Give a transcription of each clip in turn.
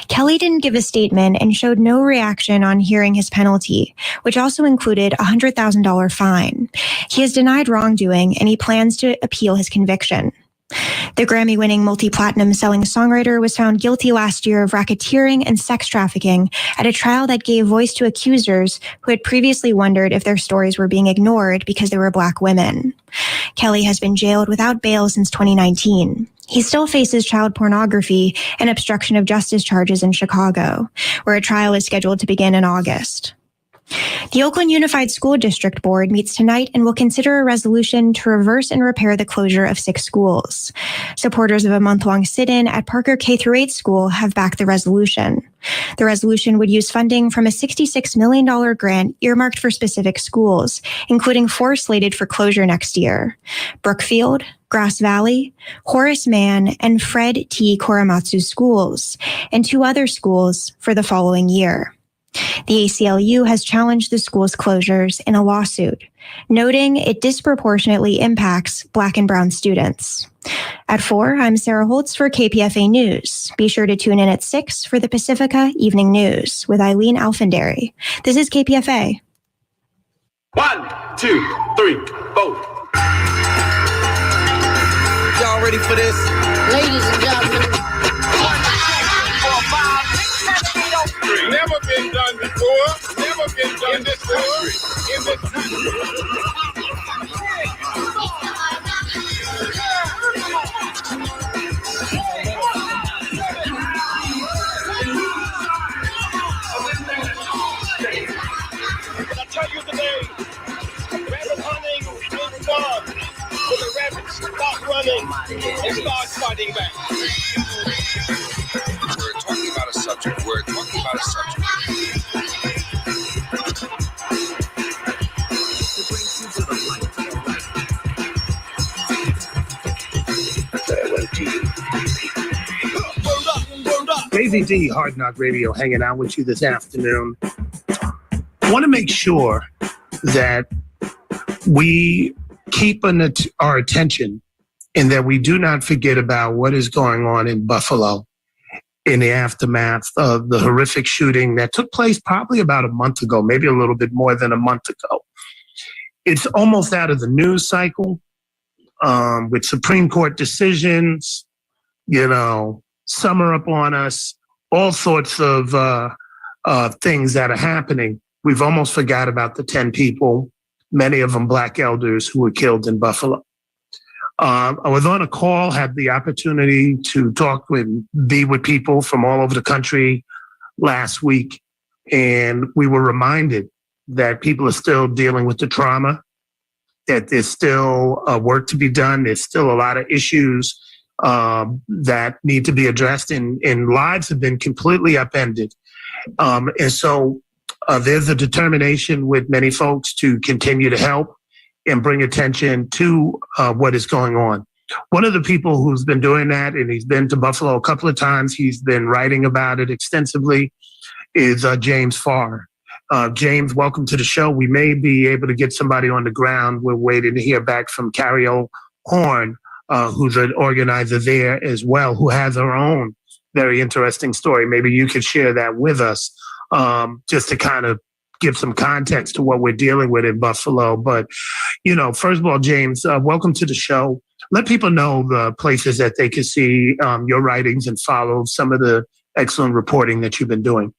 Kelly didn't give a statement and showed no reaction on hearing his penalty, which also included a $100,000 fine. He has denied wrongdoing and he plans to appeal his conviction. The Grammy-winning multi-platinum selling songwriter was found guilty last year of racketeering and sex trafficking at a trial that gave voice to accusers who had previously wondered if their stories were being ignored because they were Black women. Kelly has been jailed without bail since 2019. He still faces child pornography and obstruction of justice charges in Chicago, where a trial is scheduled to begin in August. The Oakland Unified School District Board meets tonight and will consider a resolution to reverse and repair the closure of 6 schools. Supporters of a month-long sit-in at Parker K-8 school have backed the resolution. The resolution would use funding from a $66 million grant earmarked for specific schools, including 4 slated for closure next year: Brookfield, Grass Valley, Horace Mann, and Fred T. Korematsu schools, and 2 other schools for the following year. The ACLU has challenged the school's closures in a lawsuit, noting it disproportionately impacts Black and Brown students. At 4, I'm Sarah Holtz for KPFA News. Be sure to tune in at 6 for the Pacifica Evening News with Eileen Alfandary. This is KPFA. 1, 2, 3, 4. Y'all ready for this? Ladies and gentlemen. Never been done before. Never been done in this country. In this country. I tell you today, rabbit hunting is fun. When the rabbits stop running and start fighting back. We're talking about a subject. Davey D, Hard Knock Radio, hanging out with you this afternoon. I want to make sure that we keep our attention and that we do not forget about what is going on in Buffalo in the aftermath of the horrific shooting that took place probably about a month ago, maybe a little bit more than a month ago. It's almost out of the news cycle with Supreme Court decisions, summer up on us, all sorts of things that are happening. We've almost forgot about the 10 people, many of them Black elders, who were killed in Buffalo. I was on a call, had the opportunity to talk and be with people from all over the country last week, and we were reminded that people are still dealing with the trauma, that there's still work to be done. There's still a lot of issues that need to be addressed, and lives have been completely upended. And so there's a determination with many folks to continue to help and bring attention to what is going on. One of the people who's been doing that, and he's been to Buffalo a couple of times, he's been writing about it extensively, is James Farr. James, welcome to the show. We may be able to get somebody on the ground. We're waiting to hear back from Cariol Horne, who's an organizer there as well, who has her own very interesting story. Maybe you could share that with us, just to kind of give some context to what we're dealing with in Buffalo. But, first of all, James, welcome to the show. Let people know the places that they can see your writings and follow some of the excellent reporting that you've been doing.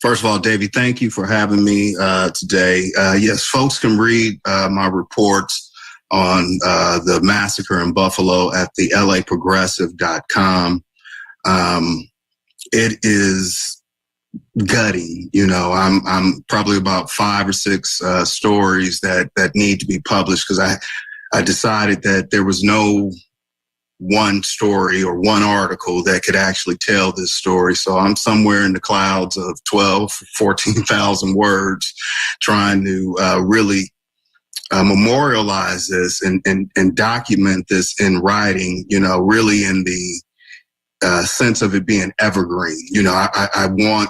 First of all, Davey, thank you for having me today. Yes, folks can read my reports on the massacre in Buffalo at the laprogressive.com. It is gutting. I'm probably about 5 or 6 stories that need to be published, because I decided that there was no one story or one article that could actually tell this story. So I'm somewhere in the clouds of 12, 14,000 words trying to really memorialize this and document this in writing, really in the sense of it being evergreen. I want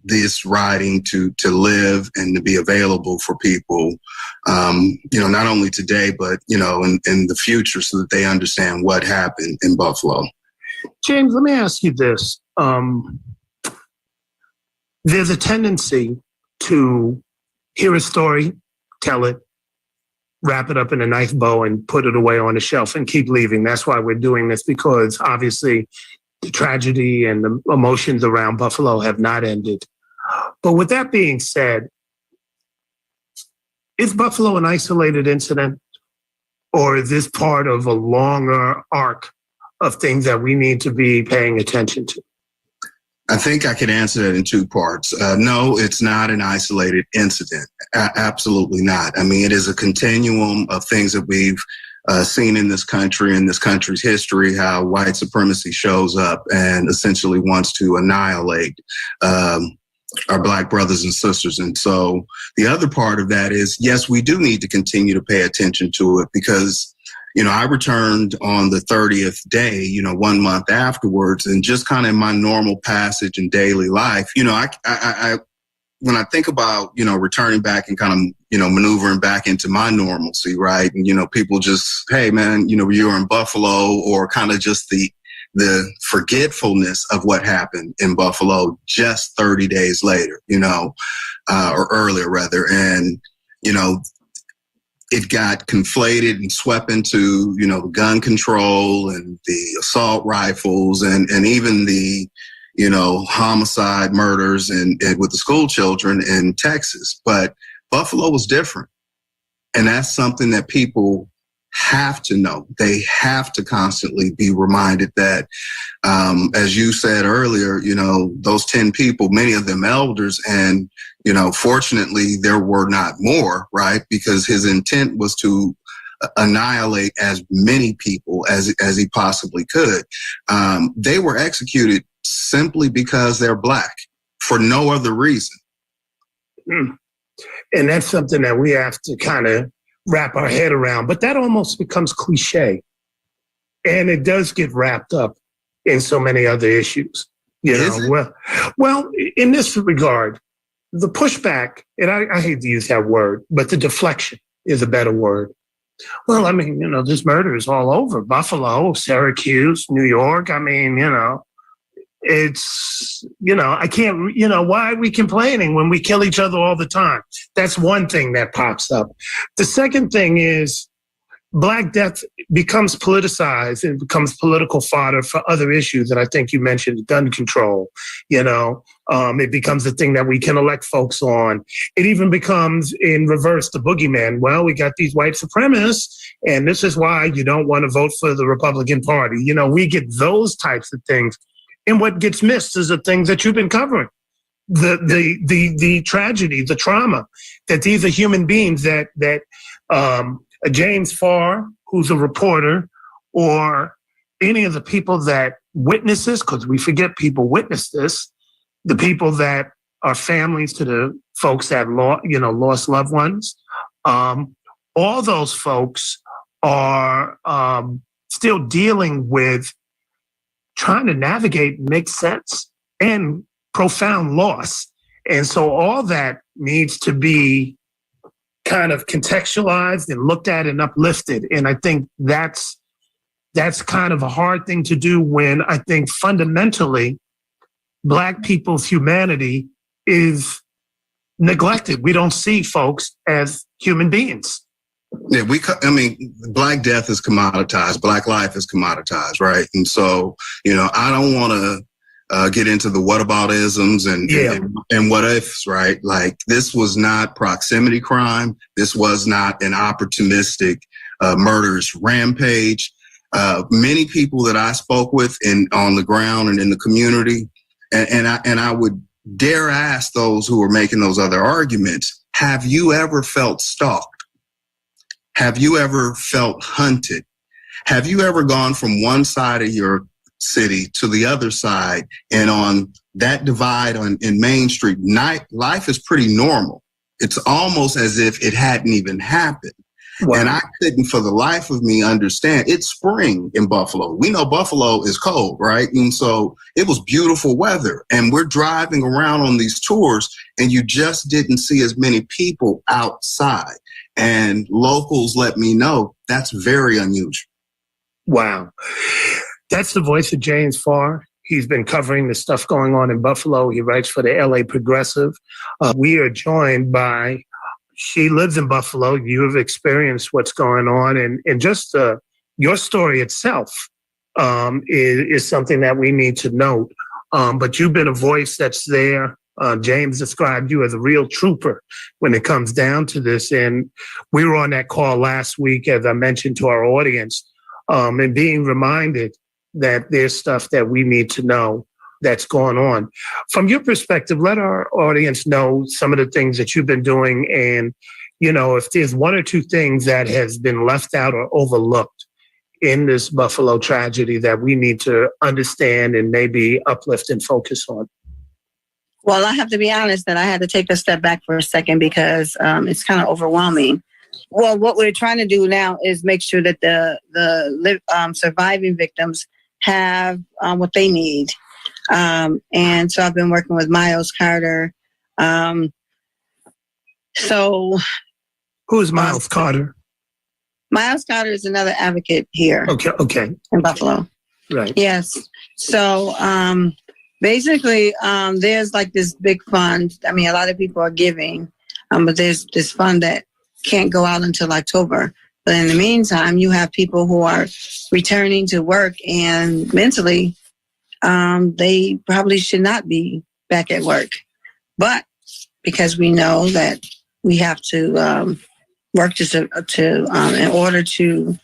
this writing to live and to be available for people, not only today, but, in the future, so that they understand what happened in Buffalo. James, let me ask you this. There's a tendency to hear a story, tell it, wrap it up in a nice bow and put it away on the shelf and keep leaving. That's why we're doing this, because obviously the tragedy and the emotions around Buffalo have not ended. But with that being said, is Buffalo an isolated incident, or is this part of a longer arc of things that we need to be paying attention to? I think I could answer that in two parts. No, it's not an isolated incident. Absolutely not. I mean, it is a continuum of things that we've seen in this country, in this country's history, how white supremacy shows up and essentially wants to annihilate our Black brothers and sisters. And so the other part of that is, yes, we do need to continue to pay attention to it, because I returned on the 30th day, 1 month afterwards, and just kind of in my normal passage in daily life, I when I think about, returning back and kind of, maneuvering back into my normalcy, right? And, people just, hey, man, you were in Buffalo, or kind of just the forgetfulness of what happened in Buffalo just 30 days later, or earlier rather. And, it got conflated and swept into, the gun control and the assault rifles and even the, homicide murders and with the school children in Texas. But Buffalo was different. And that's something that people have to know. They have to constantly be reminded that, as you said earlier, those 10 people, many of them elders, and, fortunately there were not more, right? Because his intent was to annihilate as many people as he possibly could. They were executed simply because they're Black, for no other reason. And that's something that we have to kind of wrap our head around, but that almost becomes cliche. And it does get wrapped up in so many other issues. Well, in this regard, the pushback, and I hate to use that word, but the deflection is a better word. Well, I mean, this murder is all over Buffalo, Syracuse, New York. I mean, it's, I can't, why are we complaining when we kill each other all the time? That's one thing that pops up. The second thing is Black death becomes politicized and becomes political fodder for other issues. And I think you mentioned gun control, it becomes the thing that we can elect folks on. It even becomes in reverse the boogeyman. Well, we got these white supremacists, and this is why you don't want to vote for the Republican Party. We get those types of things. And what gets missed is the things that you've been covering. The tragedy, the trauma, that these are human beings that a James Farr, who's a reporter, or any of the people that witness this, because we forget people witness this, the people that are families to the folks that lost loved ones, all those folks are still dealing with trying to navigate, make sense, and profound loss. And so all that needs to be kind of contextualized and looked at and uplifted. And I think that's kind of a hard thing to do when I think fundamentally Black people's humanity is neglected. We don't see folks as human beings. Yeah, Black death is commoditized. Black life is commoditized, right? And so, I don't want to get into the whataboutisms and what ifs, right? Like, this was not proximity crime. This was not an opportunistic murderous rampage. Many people that I spoke with on the ground and in the community, and I would dare ask those who were making those other arguments, have you ever felt stalked? Have you ever felt hunted? Have you ever gone from one side of your city to the other side, and on that divide in Main Street, life is pretty normal. It's almost as if it hadn't even happened. Wow. And I couldn't for the life of me understand. It's spring in Buffalo. We know Buffalo is cold, right? And so it was beautiful weather. And we're driving around on these tours and you just didn't see as many people outside. And locals let me know that's very unusual. Wow. That's the voice of James Farr. He's been covering the stuff going on in Buffalo. He writes for the LA Progressive. We are joined by, she lives in Buffalo. You have experienced what's going on. And just your story itself is something that we need to note. But you've been a voice that's there. James described you as a real trooper when it comes down to this. And we were on that call last week, as I mentioned to our audience, and being reminded that there's stuff that we need to know that's going on. From your perspective, let our audience know some of the things that you've been doing. And, you know, if there's one or two things that has been left out or overlooked in this Buffalo tragedy that we need to understand and maybe uplift and focus on. Well, I have to be honest that I had to take a step back for a second because it's kind of overwhelming. Well, what we're trying to do now is make sure that the surviving victims have what they need. And so I've been working with Miles Carter. So who's Miles Carter? Miles Carter is another advocate here. Okay. In Buffalo. Right. Yes. So basically, there's like this big fund. I mean, a lot of people are giving, but there's this fund that can't go out until October. But in the meantime, you have people who are returning to work and mentally, they probably should not be back at work. But because we know that we have to work in order to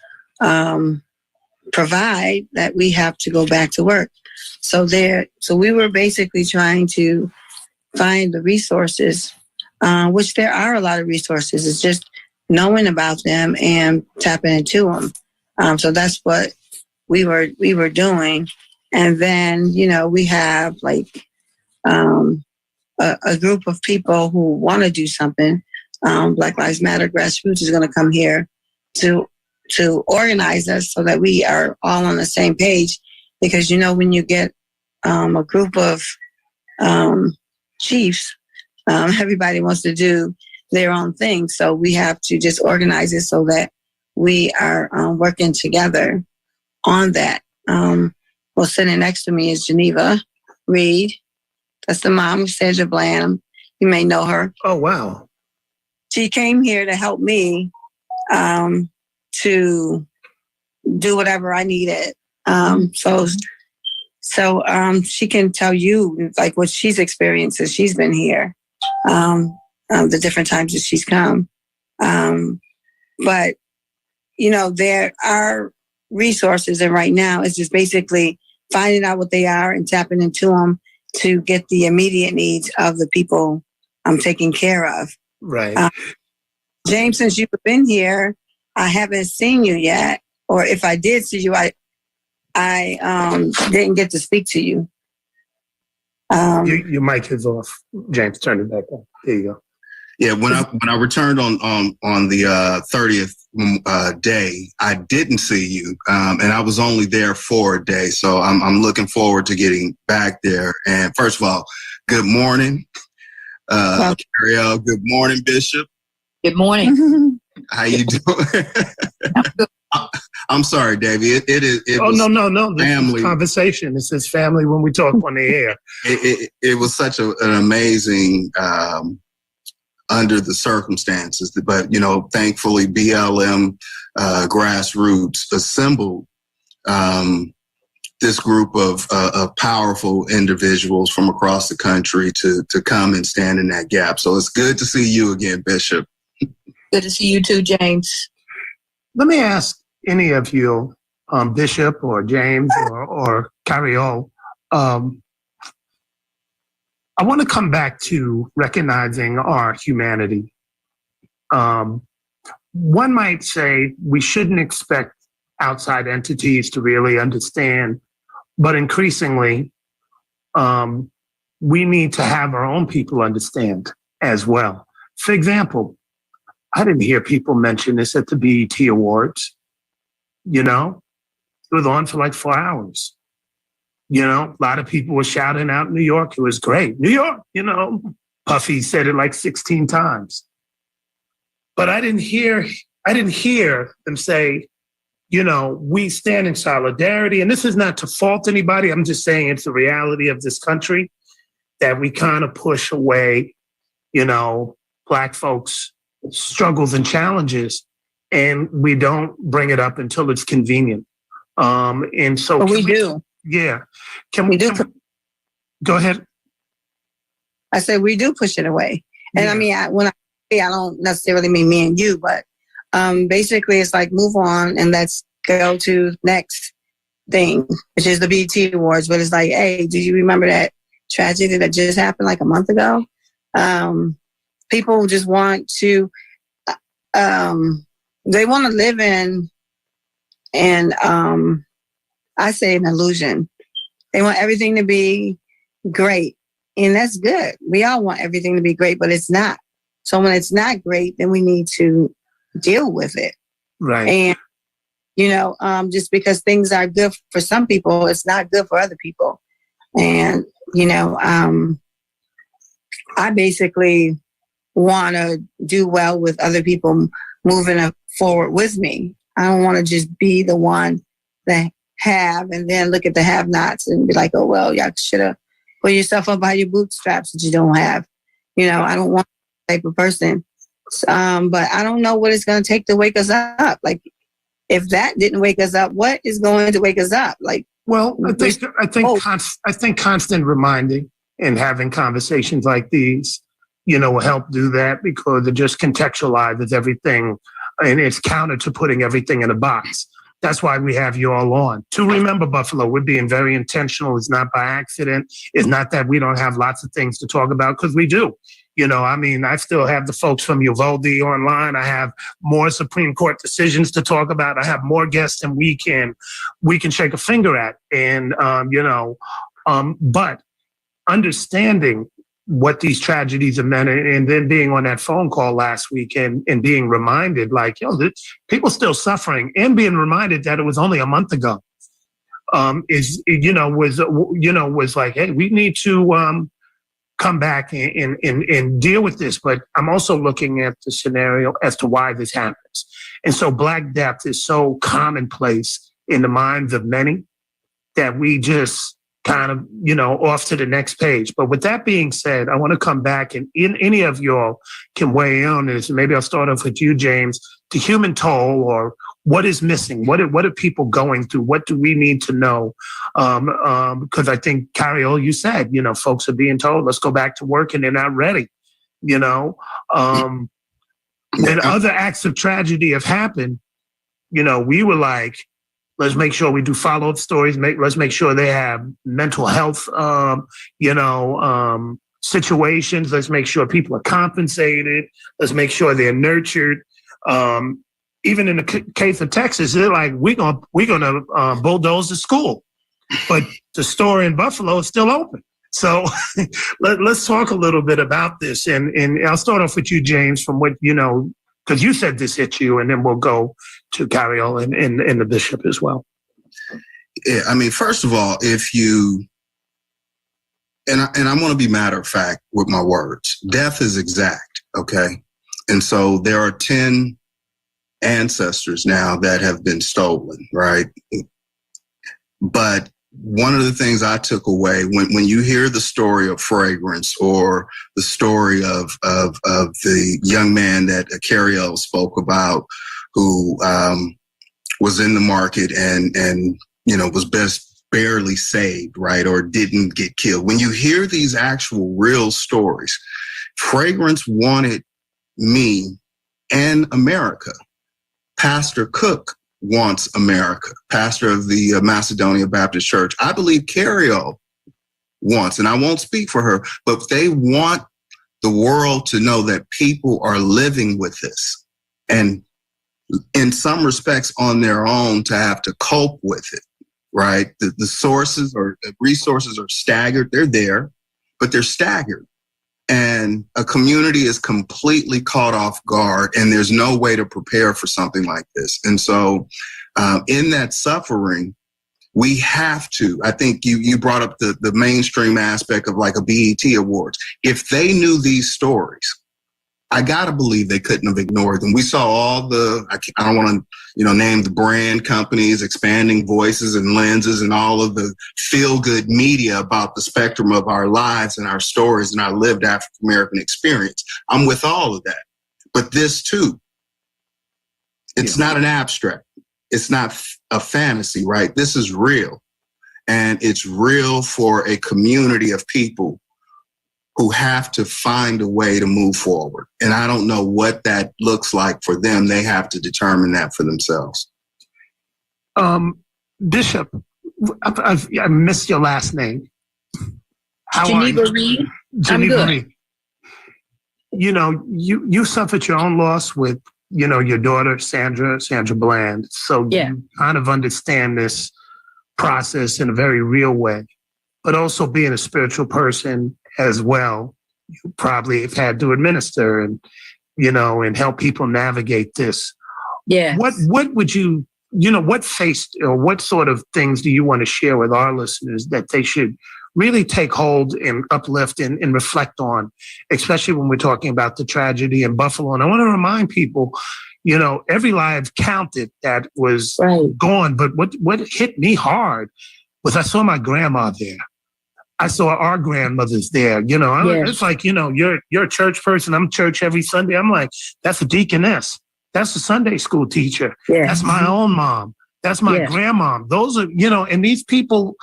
provide, that we have to go back to work. So we were basically trying to find the resources, which there are a lot of resources. It's just knowing about them and tapping into them. So that's what we were doing. And then, you know, we have like a group of people who want to do something. Black Lives Matter Grassroots is going to come here to organize us so that we are all on the same page. Because, you know, when you get a group of chiefs, everybody wants to do their own thing. So we have to just organize it so that we are working together on that. Well, sitting next to me is Geneva Reed. That's the mom of Sandra Bland. You may know her. Oh, wow. She came here to help me to do whatever I needed. So she can tell you like what she's experienced as she's been here, the different times that she's come. But, you know, there are resources, and right now it's just basically finding out what they are and tapping into them to get the immediate needs of the people I'm taking care of. Right. James, since you've been here, I haven't seen you yet, or if I did see you, I didn't get to speak to you. Your mic is off. James, turn it back on. There you go. Yeah, when I returned on the 30th day, I didn't see you, and I was only there for a day. So I'm looking forward to getting back there. And first of all, good morning, Cariol. Good morning, Bishop. Good morning. How you doing? I'm sorry, Davey. It oh, was no. This family is conversation. This is family when we talk on the air. It was such an amazing under the circumstances, but you know, thankfully BLM grassroots assembled this group of powerful individuals from across the country to come and stand in that gap. So it's good to see you again, Bishop. Good to see you too, James. Let me ask any of you, Bishop or James or Cariol, I want to come back to recognizing our humanity. One might say we shouldn't expect outside entities to really understand, but increasingly, we need to have our own people understand as well. For example, I didn't hear people mention this at the BET Awards. You know, it was on for like 4 hours. You know, a lot of people were shouting out New York. It was great. New York, you know, Puffy said it like 16 times. But I didn't hear them say, you know, we stand in solidarity. And this is not to fault anybody. I'm just saying it's the reality of this country that we kind of push away, you know, Black folks' struggles and challenges, and we don't bring it up until it's convenient. And so but we do. Yeah. Can we do? Go ahead. I said we do push it away. And Yeah. I mean, when I say I don't necessarily mean me and you, but basically it's like move on and let's go to next thing, which is the BET Awards. But it's like, hey, do you remember that tragedy that just happened like a month ago? People just want to, they want to live in, and I say an illusion. They want everything to be great. And that's good. We all want everything to be great, but it's not. So when it's not great, then we need to deal with it. Right. And, you know, just because things are good for some people, it's not good for other people. And, you know, I basically want to do well with other people moving forward with me. I don't want to just be the one that have and then look at the have-nots and be like, oh, well, y'all should have put yourself up by your bootstraps that you don't have. You know, I don't want that type of person. But I don't know what it's going to take to wake us up. Like, if that didn't wake us up, what is going to wake us up? Like, well, I think constant reminding and having conversations like these, you know, will help do that, because it just contextualizes everything, and it's counter to putting everything in a box. That's why we have you all on. To remember, Buffalo, we're being very intentional. It's not by accident. It's not that we don't have lots of things to talk about, because we do. You know, I mean, I still have the folks from Uvalde online. I have more Supreme Court decisions to talk about. I have more guests than we can shake a finger at. And, you know, but understanding what these tragedies have meant, and then being on that phone call last week and being reminded, like, yo, people still suffering, and being reminded that it was only a month ago, was like, hey, we need to come back and deal with this. But I'm also looking at the scenario as to why this happens. And so Black death is so commonplace in the minds of many that we just kind of, you know, off to the next page. But with that being said, I want to come back, and any of y'all can weigh in on this. Maybe I'll start off with you, James. The human toll, or what is missing? What are people going through? What do we need to know? Because I think, Cariol, you said, you know, folks are being told, let's go back to work, and they're not ready, you know? And other acts of tragedy have happened. You know, we were like, let's make sure we do follow-up stories. Let's make sure they have mental health, situations. Let's make sure people are compensated. Let's make sure they're nurtured. Even in the case of Texas, they're like, we're gonna bulldoze the school, but the store in Buffalo is still open. So let's talk a little bit about this, and I'll start off with you, James, from what you know, because you said this hit you, and then we'll go to Cariol and the bishop as well. Yeah, I mean, first of all, if you, and I want to be matter of fact with my words, death is exact, okay? And so there are 10 ancestors now that have been stolen, right? But one of the things I took away when you hear the story of Fragrance, or the story of the young man that Cariol spoke about, who was in the market and you know was barely saved, right, or didn't get killed. When you hear these actual real stories, Fragrance wanted me and America. Pastor Cook wants America, pastor of the Macedonia Baptist Church. I believe Cariol wants, and I won't speak for her, but they want the world to know that people are living with this, and in some respects on their own, to have to cope with it, right? The sources or the resources are staggered. They're there, but they're staggered. And a community is completely caught off guard, and there's no way to prepare for something like this. And so in that suffering, we have to, I think you brought up the mainstream aspect of like a BET Awards. If they knew these stories, I got to believe they couldn't have ignored them. We saw all I don't want to, name the brand companies, expanding voices and lenses and all of the feel-good media about the spectrum of our lives and our stories and our lived African-American experience. I'm with all of that. But this too, it's not an abstract. It's not a fantasy, right? This is real. And it's real for a community of people who have to find a way to move forward. And I don't know what that looks like for them. They have to determine that for themselves. Bishop, I missed your last name. Geneva Reed. Geneva Reed. You suffered your own loss with, your daughter, Sandra Bland. So you kind of understand this process in a very real way, but also being a spiritual person as well, you probably have had to administer and help people navigate this. Yeah. What would you, what or what sort of things do you want to share with our listeners that they should really take hold and uplift and reflect on, especially when we're talking about the tragedy in Buffalo? And I want to remind people, every life counted that was gone. But what hit me hard was I saw my grandma there. I saw our grandmothers there. It's like, you're a church person. I'm church every Sunday. I'm like, that's a deaconess. That's a Sunday school teacher. Yeah. That's my own mom. That's my grandma. Those are, and these people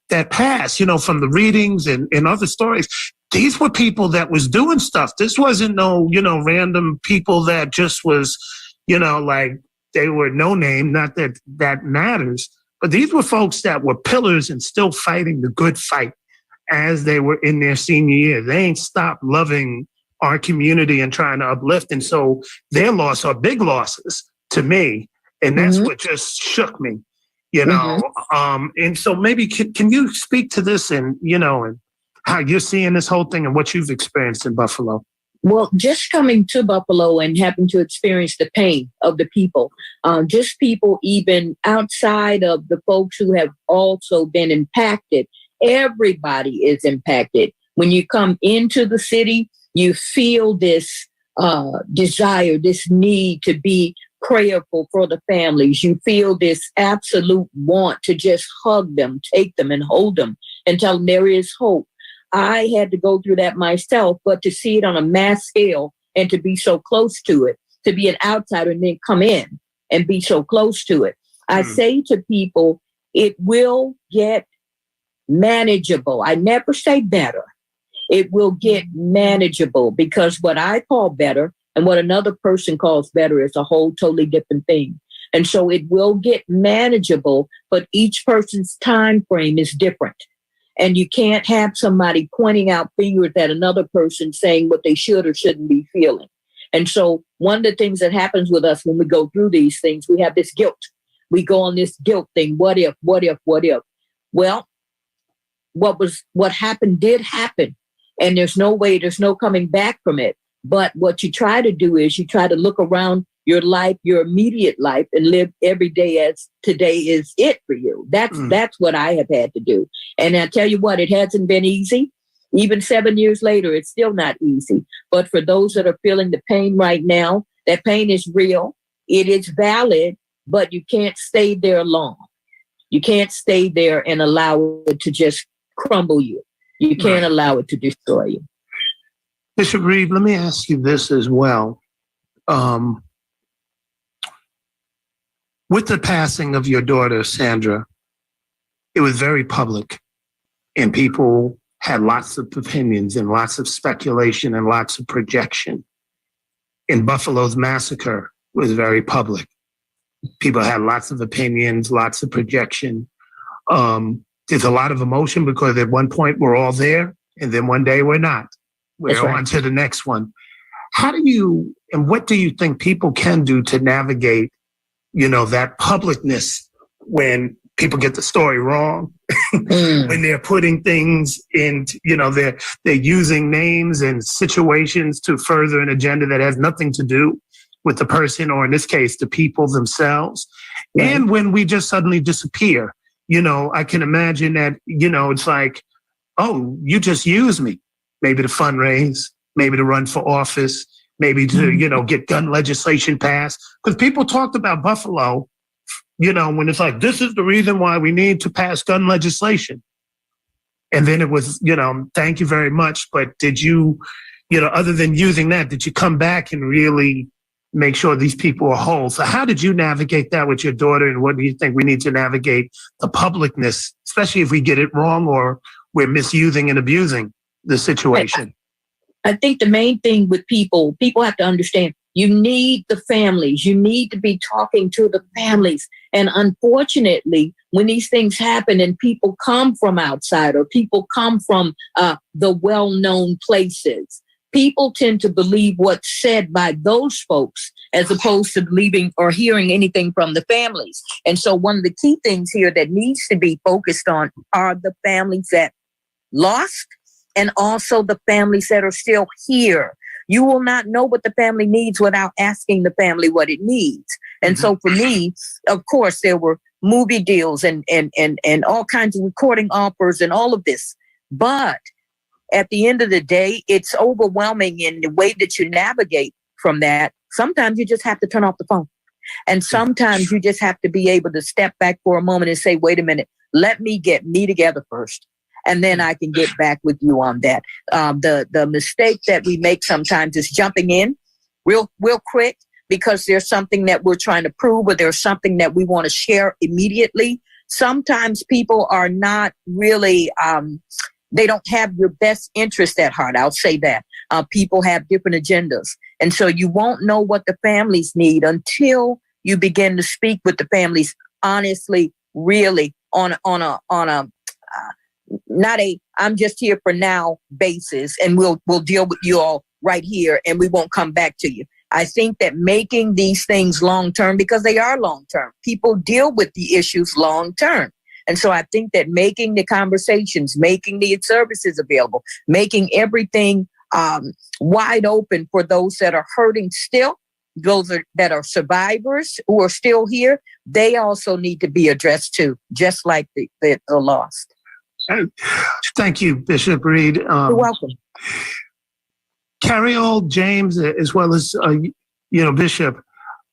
that pass, from the readings and other stories, these were people that was doing stuff. This wasn't no, random people that just was, like they were no name, not that that matters. But these were folks that were pillars and still fighting the good fight as they were in their senior year. They ain't stopped loving our community and trying to uplift. And so their loss are big losses to me. And that's what just shook me, And so maybe can you speak to this and, and how you're seeing this whole thing and what you've experienced in Buffalo? Well, just coming to Buffalo and having to experience the pain of the people, just people even outside of the folks who have also been impacted. Everybody is impacted. When you come into the city, you feel this desire, this need to be prayerful for the families. You feel this absolute want to just hug them, take them and hold them and tell them there is hope. I had to go through that myself, but to see it on a mass scale and to be so close to it, to be an outsider and then come in and be so close to it. I say to people, it will get manageable. I never say better. It will get manageable, because what I call better and what another person calls better is a whole totally different thing. And so it will get manageable, but each person's time frame is different. And you can't have somebody pointing out fingers at another person saying what they should or shouldn't be feeling. And so one of the things that happens with us when we go through these things, we have this guilt. We go on this guilt thing. What if? Well, what happened did happen. And there's no coming back from it. But what you try to do is you try to look around your life, your immediate life, and live every day as today is it for you. That's what I have had to do. And I tell you what, it hasn't been easy. Even 7 years later, it's still not easy. But for those that are feeling the pain right now, that pain is real. It is valid, but you can't stay there long. You can't stay there and allow it to just crumble you. You can't allow it to destroy you. Bishop Reed, let me ask you this as well. With the passing of your daughter, Sandra, it was very public, and people had lots of opinions and lots of speculation and lots of projection. In Buffalo's massacre was very public. People had lots of opinions, lots of projection. There's a lot of emotion because at one point we're all there, and then one day we're not. We're on to the next one. How do you, and what do you think people can do to navigate, that publicness when people get the story wrong when they're putting things in, they're using names and situations to further an agenda that has nothing to do with the person, or in this case, the people themselves. Right. And when we just suddenly disappear, I can imagine that, it's like, oh, you just use me, maybe to fundraise, maybe to run for office, maybe to, get gun legislation passed. Because people talked about Buffalo, when it's like, this is the reason why we need to pass gun legislation. And then it was, thank you very much. But did you, other than using that, did you come back and really make sure these people are whole? So how did you navigate that with your daughter? And what do you think we need to navigate the publicness, especially if we get it wrong or we're misusing and abusing the situation? I think the main thing with people have to understand, you need the families. You need to be talking to the families. And unfortunately, when these things happen and people come from outside or people come from the well-known places, people tend to believe what's said by those folks as opposed to believing or hearing anything from the families. And so one of the key things here that needs to be focused on are the families that lost and also the families that are still here. You will not know what the family needs without asking the family what it needs. And so for me, of course, there were movie deals and all kinds of recording offers and all of this. But at the end of the day, it's overwhelming in the way that you navigate from that. Sometimes you just have to turn off the phone. And sometimes you just have to be able to step back for a moment and say, wait a minute, let me get me together first. And then I can get back with you on that. The mistake that we make sometimes is jumping in real quick because there's something that we're trying to prove or there's something that we want to share immediately. Sometimes people are not really, they don't have your best interest at heart. I'll say that. People have different agendas. And so you won't know what the families need until you begin to speak with the families honestly, really on a not a I'm just here for now basis, and we'll deal with you all right here and we won't come back to you. I think that making these things long term, because they are long term, people deal with the issues long term. And so I think that making the conversations, making the services available, making everything wide open for those that are hurting still, those that are survivors who are still here, they also need to be addressed too, just like the lost. Thank you, Bishop Reed. You're welcome. Cariol, James, as well as, Bishop,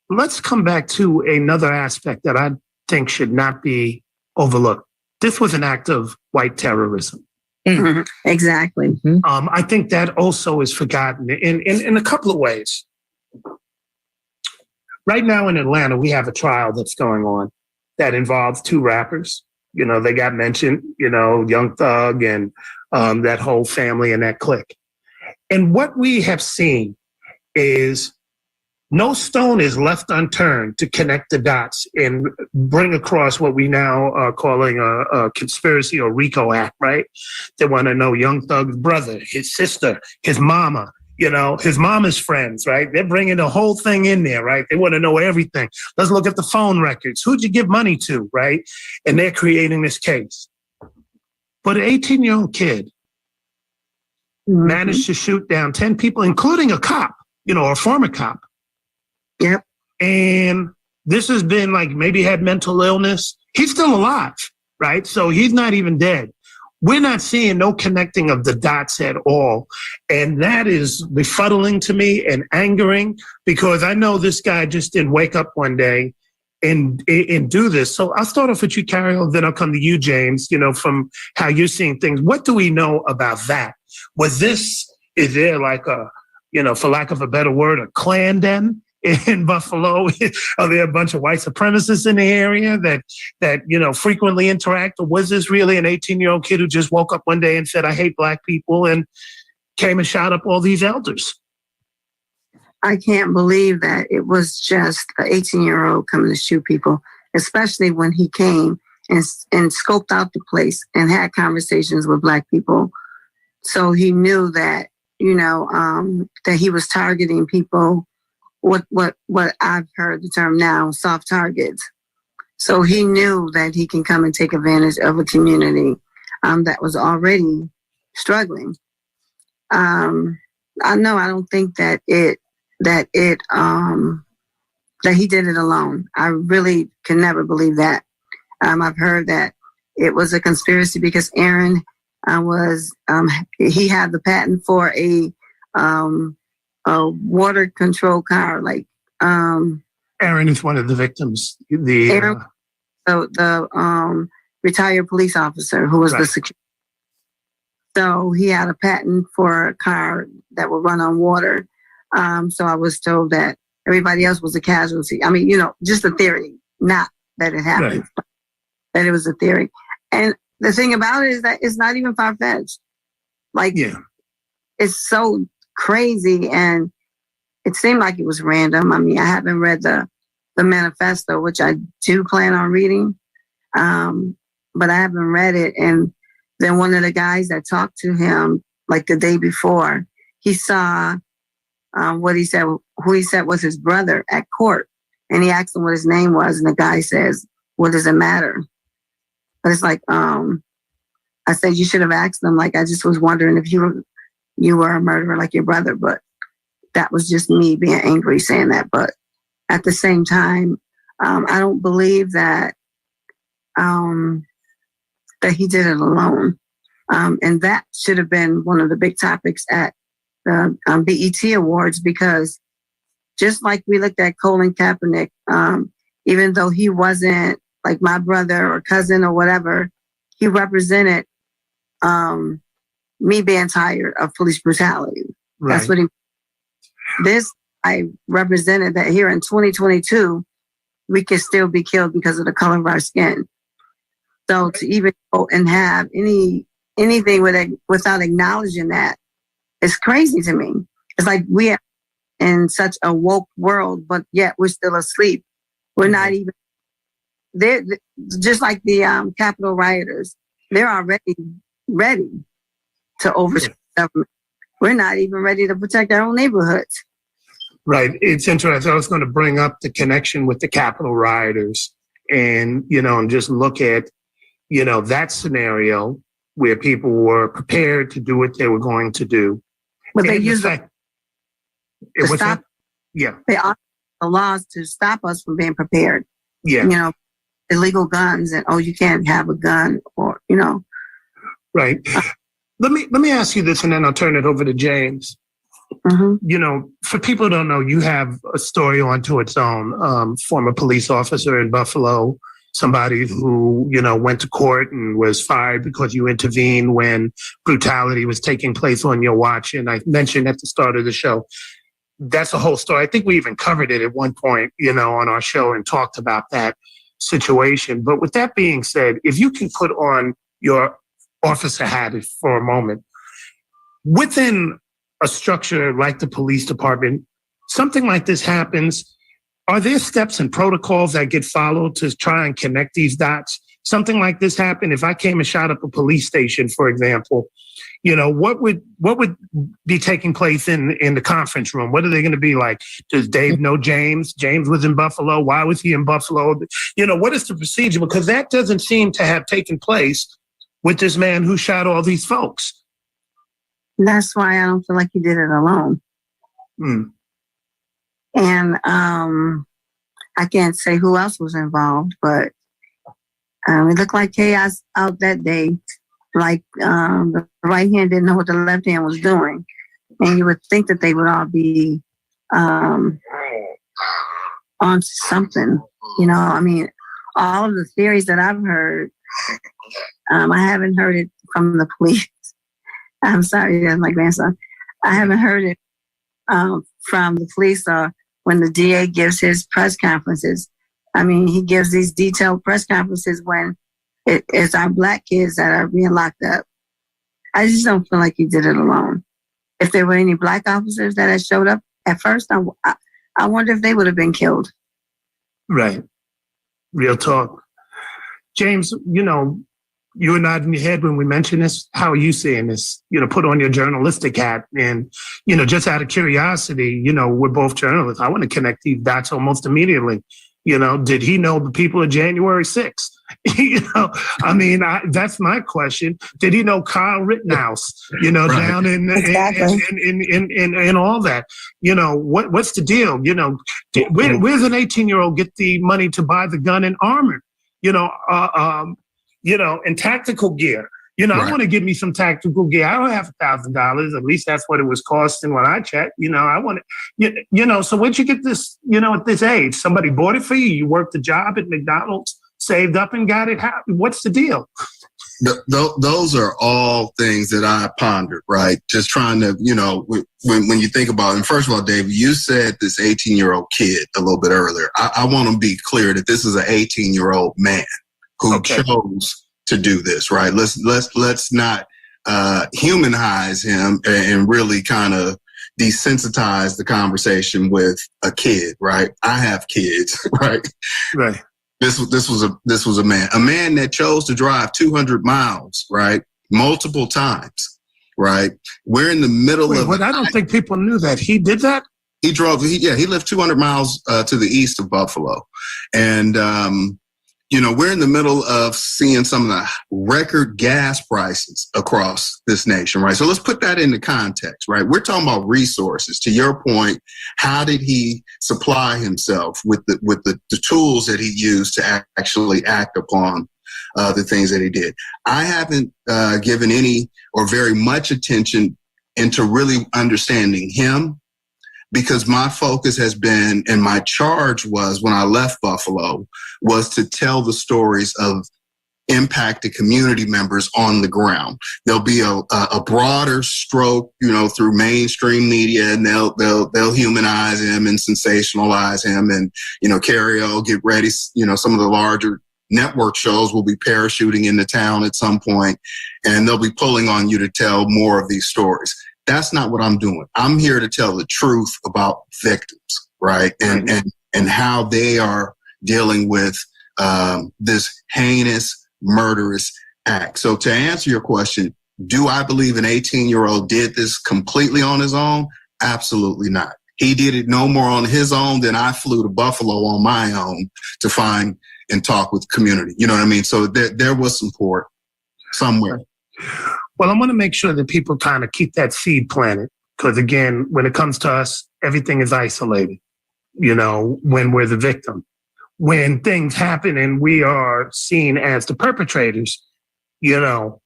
let's come back to another aspect that I think should not be overlooked. This was an act of white terrorism. Mm-hmm. Exactly. I think that also is forgotten in a couple of ways. Right now in Atlanta, we have a trial that's going on that involves two rappers. They got mentioned, Young Thug and that whole family and that clique. And what we have seen is no stone is left unturned to connect the dots and bring across what we now are calling a conspiracy or RICO Act, right? They want to know Young Thug's brother, his sister, his mama, his mama's friends, right? They're bringing the whole thing in there, right? They want to know everything. Let's look at the phone records. Who'd you give money to, right? And they're creating this case. But an 18-year-old kid managed to shoot down 10 people, including a cop, a former cop. Yep. And this has been like maybe had mental illness. He's still alive, right? So he's not even dead. We're not seeing no connecting of the dots at all. And that is befuddling to me and angering because I know this guy just didn't wake up one day and do this. So I'll start off with you, Cariol, then I'll come to you, James, from how you're seeing things. What do we know about that? Is there like a, for lack of a better word, a clan den in Buffalo? Are there a bunch of white supremacists in the area that frequently interact? Or was this really an 18-year-old kid who just woke up one day and said, I hate Black people, and came and shot up all these elders? I can't believe that it was just an 18-year-old coming to shoot people, especially when he came and scoped out the place and had conversations with Black people. So he knew that, that he was targeting people, what I've heard the term now, soft targets. So he knew that he can come and take advantage of a community that was already struggling. I don't think that he did it alone. I really can never believe that. I've heard that it was a conspiracy because Aaron he had the patent for a water control car. Like Aaron is one of the victims. Aaron, the retired police officer who was the security. So he had a patent for a car that would run on water. So I was told that everybody else was a casualty. I mean, just a theory, not that it happened, but that it was a theory. And the thing about it is that it's not even far-fetched. Like, it's so crazy, and it seemed like it was random. I mean, I haven't read the manifesto, which I do plan on reading, but I haven't read it. And then one of the guys that talked to him, like the day before, he saw who he said was his brother at court. And he asked him what his name was. And the guy says, "What does it matter?" But it's like, I said, you should have asked them. Like, I just was wondering if you were a murderer like your brother. But that was just me being angry saying that. But at the same time, I don't believe that he did it alone. And that should have been one of the big topics at the BET Awards, because just like we looked at Colin Kaepernick, even though he wasn't like my brother or cousin or whatever, he represented me being tired of police brutality. Right. That's what I represented that here in 2022, we can still be killed because of the color of our skin. So to even go and have anything without acknowledging that is crazy to me. It's like we are in such a woke world, but yet we're still asleep. We're not even there. Just like the Capitol rioters, they're already ready to overthrow government. We're not even ready to protect our own neighborhoods. Right. It's interesting. I was going to bring up the connection with the Capitol rioters and, and just look at, that scenario where people were prepared to do what they were going to do. But they use the stop. Yeah. They are the laws to stop us from being prepared. Yeah. Illegal guns and, you can't have a gun or, Right. Let me ask you this and then I'll turn it over to James. Mm-hmm. For people who don't know, you have a story onto its own. Former police officer in Buffalo, somebody who, went to court and was fired because you intervened when brutality was taking place on your watch. And I mentioned at the start of the show, that's a whole story. I think we even covered it at one point, on our show and talked about that situation. But with that being said, if you can put on your officer hat for a moment, within a structure like the police department, something like this happens. Are there steps and protocols that get followed to try and connect these dots? Something like this happened. If I came and shot up a police station, for example, what would be taking place in the conference room? What are they going to be like? Does Dave know James? James was in Buffalo. Why was he in Buffalo? What is the procedure? Because that doesn't seem to have taken place with this man who shot all these folks. That's why I don't feel like he did it alone. And I can't say who else was involved, but it looked like chaos out that day. Like the right hand didn't know what the left hand was doing. And you would think that they would all be on something. I mean, all of the theories that I've heard, I haven't heard it from the police. I'm sorry, that's my grandson. I haven't heard it from the police or when the DA gives his press conferences. I mean, he gives these detailed press conferences when it's our Black kids that are being locked up. I just don't feel like he did it alone. If there were any Black officers that had showed up at first, I wonder if they would have been killed. Right. Real talk. James, you were nodding your head when we mentioned this. How are you seeing this? Put on your journalistic hat and, just out of curiosity, we're both journalists. I want to connect these dots almost immediately. You know, did he know the people of January 6th? You know, I mean, that's my question. Did he know Kyle Rittenhouse? You know, right. Down in all that. You know, what's the deal? You know, where's an 18-year-old get the money to buy the gun and armor? You know, and tactical gear. You know, right. I want to give me some tactical gear. I don't have $1,000. At least that's what it was costing when I checked. You know, I want it. You know, so where'd you get this? You know, at this age, somebody bought it for you. You worked a job at McDonald's, saved up, and got it. What's the deal? Those are all things that I pondered. Right, just trying to, you know, when you think about it. And first of all, David, you said this 18-year-old kid a little bit earlier. I want to be clear that this is an 18-year-old man who chose to do this, right? Let's not humanize him and really kind of desensitize the conversation with a kid, right? I have kids, right? Right. This was a man that chose to drive 200 miles, right? Multiple times, right? We're in the middle of. But I don't think people knew that he did that. He lived 200 miles to the east of Buffalo, and. You know, we're in the middle of seeing some of the record gas prices across this nation, right? So let's put that into context, right? We're talking about resources. To your point, how did he supply himself with the tools that he used to actually act upon the things that he did? I haven't given any or very much attention into really understanding him, because my focus has been, and my charge was when I left Buffalo, was to tell the stories of impacted community members on the ground. There'll be a broader stroke, you know, through mainstream media, and they'll humanize him and sensationalize him. And, you know, Cariol, get ready, you know, some of the larger network shows will be parachuting into town at some point, and they'll be pulling on you to tell more of these stories. That's not what I'm doing. I'm here to tell the truth about victims, right? And how they are dealing with this heinous, murderous act. So to answer your question, do I believe an 18-year-old did this completely on his own? Absolutely not. He did it no more on his own than I flew to Buffalo on my own to find and talk with the community. You know what I mean? So there was support somewhere. Well, I want to make sure that people kind of keep that seed planted, because again, when it comes to us, everything is isolated, you know, when we're the victim. When things happen and we are seen as the perpetrators, you know,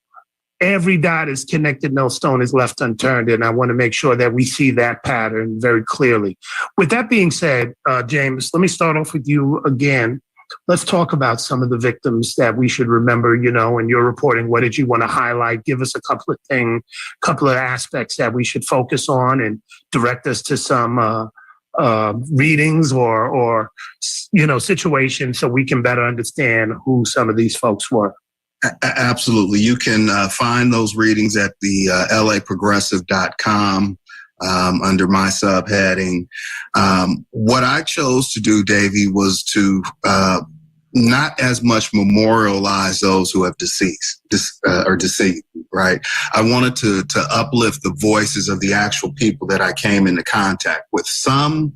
every dot is connected, no stone is left unturned. And I want to make sure that we see that pattern very clearly. With that being said, James, let me start off with you again. Let's talk about some of the victims that we should remember, you know, in your reporting. What did you want to highlight? Give us a couple of aspects that we should focus on and direct us to some readings or, you know, situations so we can better understand who some of these folks were. Absolutely. You can find those readings at the laprogressive.com. Under my subheading. What I chose to do, Davey, was to not as much memorialize those who have deceased, right? I wanted to uplift the voices of the actual people that I came into contact with. Some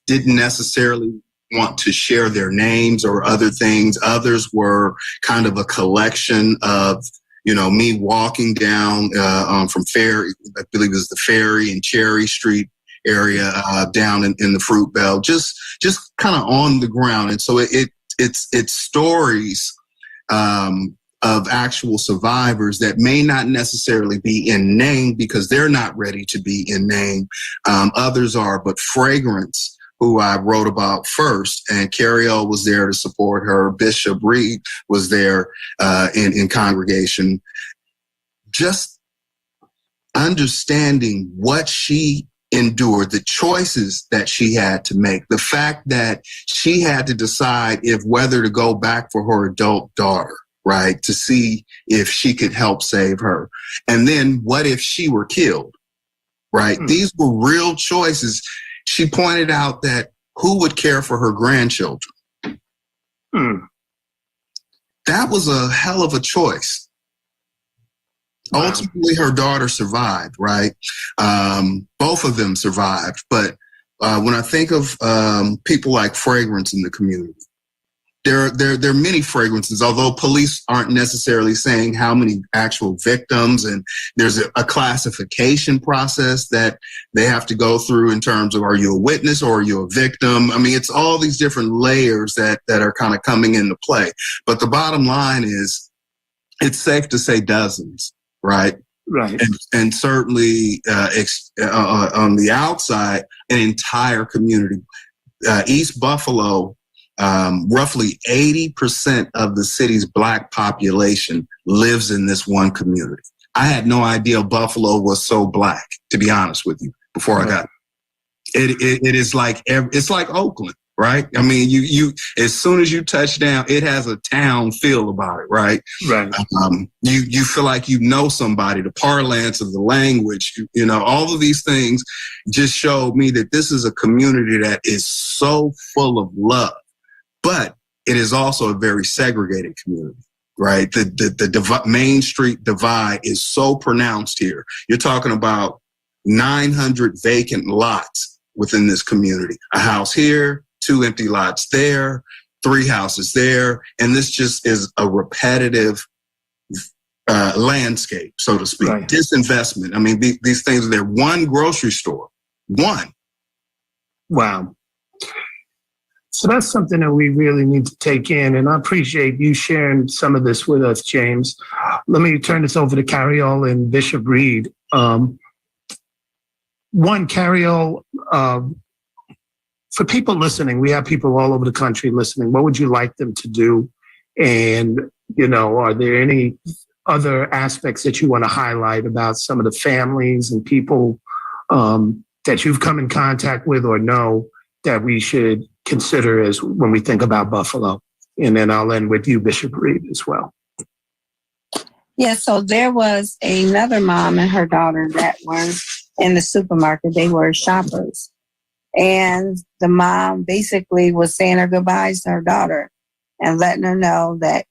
didn't necessarily want to share their names or other things. Others were kind of a collection of, you know, me walking down from Ferry, I believe it was the Ferry and Cherry Street area down in the Fruit Belt, just kind of on the ground. And so it's stories of actual survivors that may not necessarily be in name because they're not ready to be in name. Others are, but Fragrance, who I wrote about first, and Cariol was there to support her. Bishop Reed was there in congregation. Just understanding what she endured, the choices that she had to make, the fact that she had to decide whether to go back for her adult daughter, right, to see if she could help save her. And then what if she were killed, right? These were real choices. She pointed out that who would care for her grandchildren? That was a hell of a choice. Wow. Ultimately, her daughter survived, right? Both of them survived, but when I think of people like fragrance in the community, there are many fragrances, although police aren't necessarily saying how many actual victims, and there's a classification process that they have to go through in terms of, are you a witness or are you a victim? I mean, it's all these different layers that are kind of coming into play. But the bottom line is, it's safe to say dozens, right? Right. And certainly on the outside, an entire community. East Buffalo, roughly 80% of the city's Black population lives in this one community. I had no idea Buffalo was so Black, to be honest with you, before I got it is like, it's like Oakland, right? I mean, you as soon as you touch down, it has a town feel about it, right? Right. You feel like you know somebody, the parlance of the language, all of these things just showed me that this is a community that is so full of love. But it is also a very segregated community, right? The Main Street divide is so pronounced here. You're talking about 900 vacant lots within this community. A house here, 2 empty lots there, 3 houses there. And this just is a repetitive landscape, so to speak. Right. Disinvestment. I mean, these things, they're one grocery store. One. Wow. So that's something that we really need to take in, and I appreciate you sharing some of this with us, James. Let me turn this over to Cariol and Bishop Reed. One, Cariol, for people listening, we have people all over the country listening. What would you like them to do? And, are there any other aspects that you want to highlight about some of the families and people that you've come in contact with or know that we should consider as when we think about Buffalo? And then I'll end with you, Bishop Reed, as well. Yeah, so there was another mom and her daughter that were in the supermarket. They were shoppers. And the mom basically was saying her goodbyes to her daughter and letting her know that,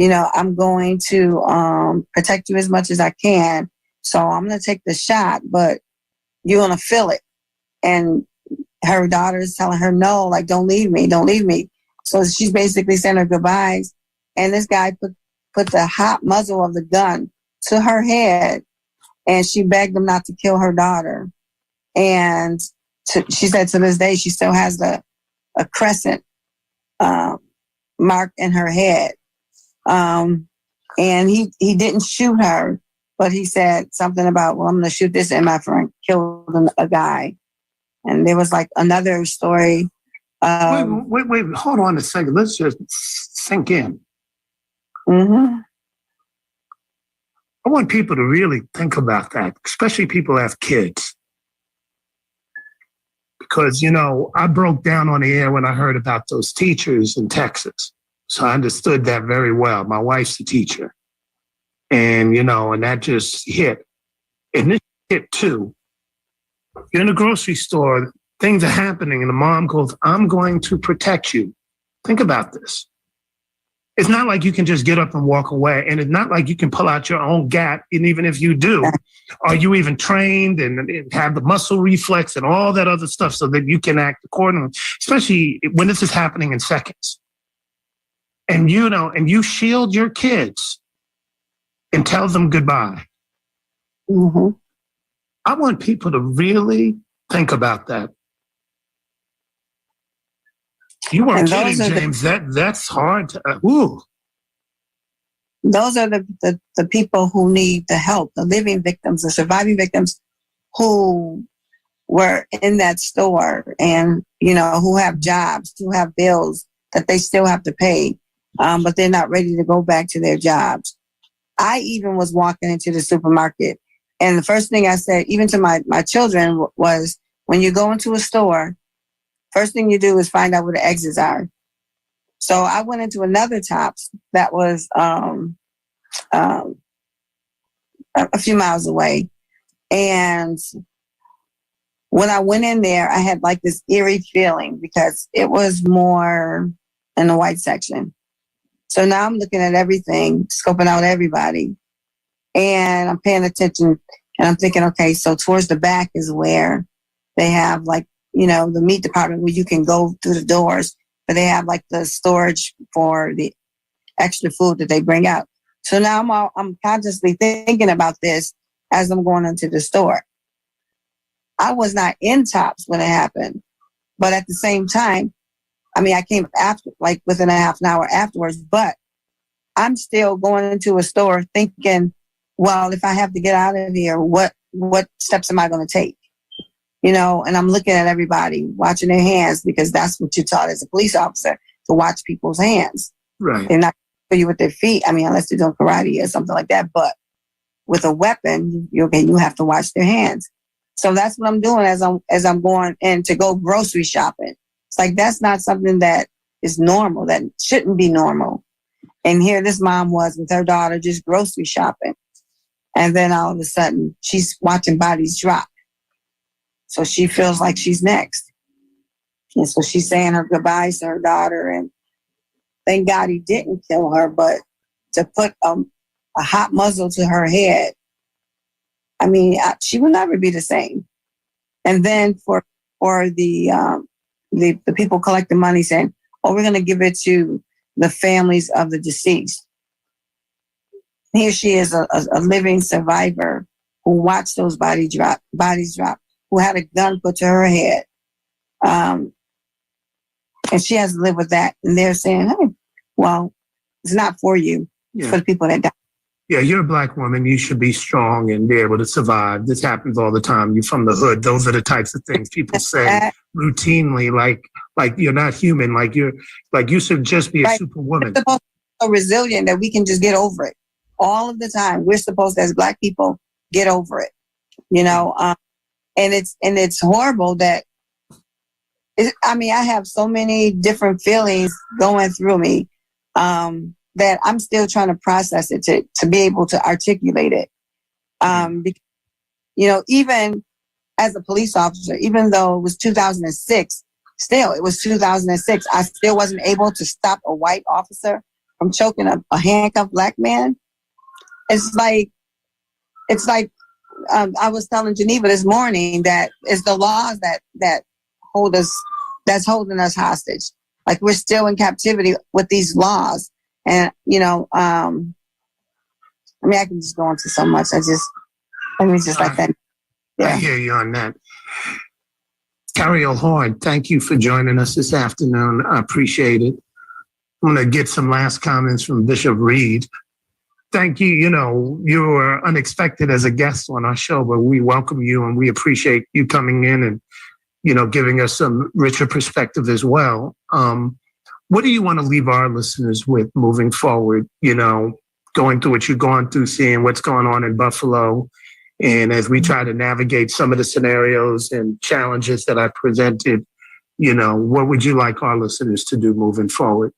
I'm going to protect you as much as I can. So I'm going to take the shot, but you're going to feel it. And her daughter is telling her, no, like, don't leave me, don't leave me. So she's basically saying her goodbyes. And this guy put the hot muzzle of the gun to her head, and she begged him not to kill her daughter. And she said to this day, she still has a crescent mark in her head. And he didn't shoot her, but he said something about, well, I'm going to shoot this, and my friend killed a guy. And there was like another story. Wait, hold on a second. Let's just sink in. Mm-hmm. I want people to really think about that, especially people who have kids. Because, I broke down on the air when I heard about those teachers in Texas. So I understood that very well. My wife's a teacher. And, and that just hit. And this hit too. You're in a grocery store, things are happening, and the mom goes, I'm going to protect you. Think about this. It's not like you can just get up and walk away, and it's not like you can pull out your own gat, and even if you do, are you even trained and have the muscle reflex and all that other stuff so that you can act accordingly, especially when this is happening in seconds. And, and you shield your kids and tell them goodbye. Mm-hmm. I want people to really think about that. You weren't kidding, James. That's hard to. Those are the people who need the help, the living victims, the surviving victims who were in that store and, who have jobs, who have bills that they still have to pay, but they're not ready to go back to their jobs. I even was walking into the supermarket, and the first thing I said, even to my children, was, when you go into a store, first thing you do is find out where the exits are. So I went into another Tops that was a few miles away. And when I went in there, I had like this eerie feeling because it was more in the white section. So now I'm looking at everything, scoping out everybody. And I'm paying attention, and I'm thinking, okay, so towards the back is where they have like the meat department where you can go through the doors, but they have like the storage for the extra food that they bring out. So now I'm consciously thinking about this as I'm going into the store. I was not in Tops when it happened, but at the same time, I came after, like within a half an hour afterwards, but I'm still going into a store thinking, well, if I have to get out of here, what steps am I going to take? And I'm looking at everybody, watching their hands, because that's what you're taught as a police officer, to watch people's hands. Right. They're not you with their feet. Unless they're doing karate or something like that. But with a weapon, you have to watch their hands. So that's what I'm doing as I'm going in to go grocery shopping. It's like, that's not something that is normal. That shouldn't be normal. And here this mom was with her daughter just grocery shopping. And then all of a sudden she's watching bodies drop. So she feels like she's next. And so she's saying her goodbyes to her daughter. And thank God he didn't kill her, but to put a hot muzzle to her head, she will never be the same. And then for the people collecting money saying, oh, we're going to give it to the families of the deceased. Here she is, a living survivor who watched those bodies drop, who had a gun put to her head. And she has to live with that. And they're saying, hey, well, it's not for you. It's for the people that die. Yeah, you're a Black woman. You should be strong and be able to survive. This happens all the time. You're from the hood. Those are the types of things people say routinely, like you're not human, like you should just be a superwoman. We're supposed to be so resilient that we can just get over it. All of the time, we're supposed to, as Black people, get over it. And it's horrible that I have so many different feelings going through me. That I'm still trying to process it to be able to articulate it. Because, even as a police officer, even though it was 2006, it was 2006, I still wasn't able to stop a white officer from choking a handcuffed Black man. It's like I was telling Geneva this morning that it's the laws that hold us, that's holding us hostage. Like, we're still in captivity with these laws. And, I can just go into so much. Let me just like that. Yeah. I hear you on that. Cariol Horne, thank you for joining us this afternoon. I appreciate it. I'm going to get some last comments from Bishop Reed. Thank you. You were unexpected as a guest on our show, but we welcome you and we appreciate you coming in and, giving us some richer perspective as well. What do you want to leave our listeners with moving forward? Going through what you're going through, seeing what's going on in Buffalo. And as we try to navigate some of the scenarios and challenges that I presented, what would you like our listeners to do moving forward?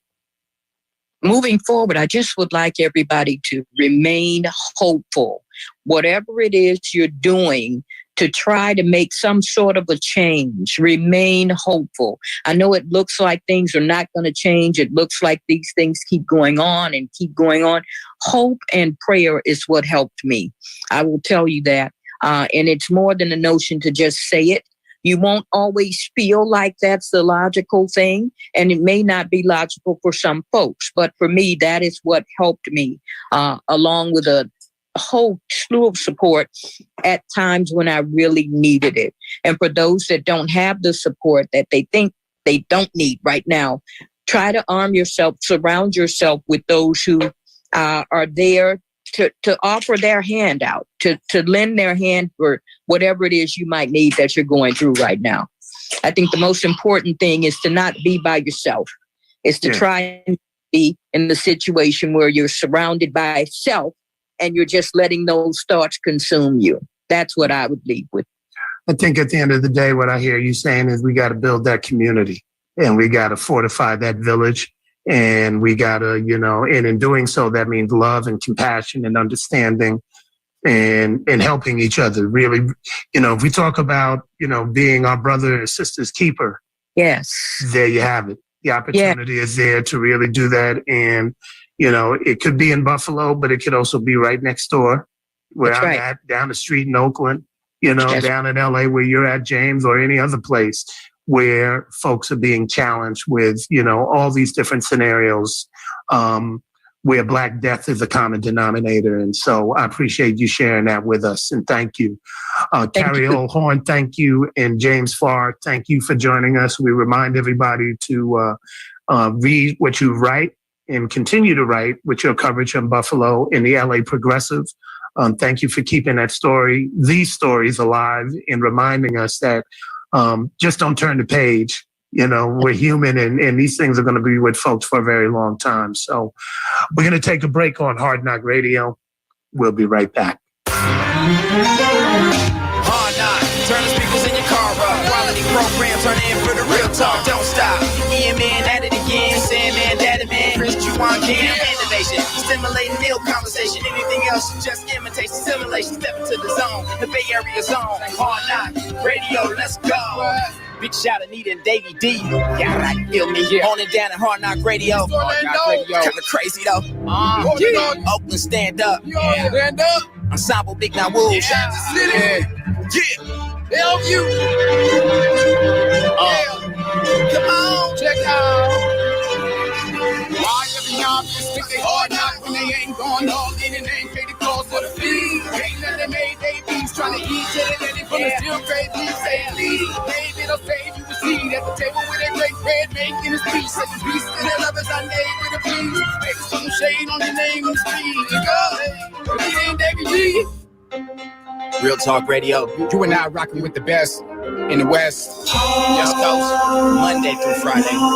Moving forward, I just would like everybody to remain hopeful. Whatever it is you're doing, to try to make some sort of a change, remain hopeful. I know it looks like things are not going to change. It looks like these things keep going on and keep going on. Hope and prayer is what helped me. I will tell you that. And it's more than a notion to just say it. You won't always feel like that's the logical thing, and it may not be logical for some folks. But for me, that is what helped me, along with a whole slew of support at times when I really needed it. And for those that don't have the support that they think they don't need right now, try to arm yourself, surround yourself with those who are there to offer their hand out, to lend their hand for whatever it is you might need that you're going through right now. I think the most important thing is to not be by yourself. It's to try and be in the situation where you're surrounded by self and you're just letting those thoughts consume you. That's what I would leave with. I think at the end of the day, what I hear you saying is we got to build that community and we got to fortify that village. And we got to, and in doing so, that means love and compassion and understanding and helping each other. Really, if we talk about, being our brother and sister's keeper. Yes. There you have it. The opportunity is there to really do that. And, it could be in Buffalo, but it could also be right next door where I'm at, down the street in Oakland. down in LA where you're at, James, or any other place where folks are being challenged with, all these different scenarios where Black death is a common denominator. And so I appreciate you sharing that with us. And thank you. Cariol Horne, thank you. And James Farr, thank you for joining us. We remind everybody to read what you write and continue to write with your coverage on Buffalo in the LA Progressive. Thank you for keeping these stories alive and reminding us that just don't turn the page. We're human and these things are going to be with folks for a very long time. So we're going to take a break on Hard Knock Radio. We'll be right back. Hard Knock, turn the speakers in your car up. Quality program, turn in for the real talk. Don't stop. Ian Man at it again. Sandman, Daddy Man, Chris Juwan Cam. Innovation, stimulating meal conversation. Anything else, just imitation, simulation. Step into the zone, the Bay Area zone. Hard Knock Radio, let's go. Big shout out Nita and Davey D. Yeah, right, feel me? Yeah. On it down at Hard Knock Radio. Hard Knock Radio. Kinda crazy though. Oakland, stand up. Yeah. Stand up. Ensemble Big Now Wolves. Yeah. Help you. Come on, check out. Why every y'all just think they hard knock when they ain't going all in and ain't paid the cost for the fee? Ain't nothing made they beats trying to eat till they from the still crazy. Say leave, baby, it'll save you a seat at the table with a great bread making his peace. Like the beast and the lovers I made with a piece. Make some shade on the name and speed. Go, this ain't Davey D. Real Talk Radio. You and I rocking with the best in the West. Just Coast, Monday through Friday.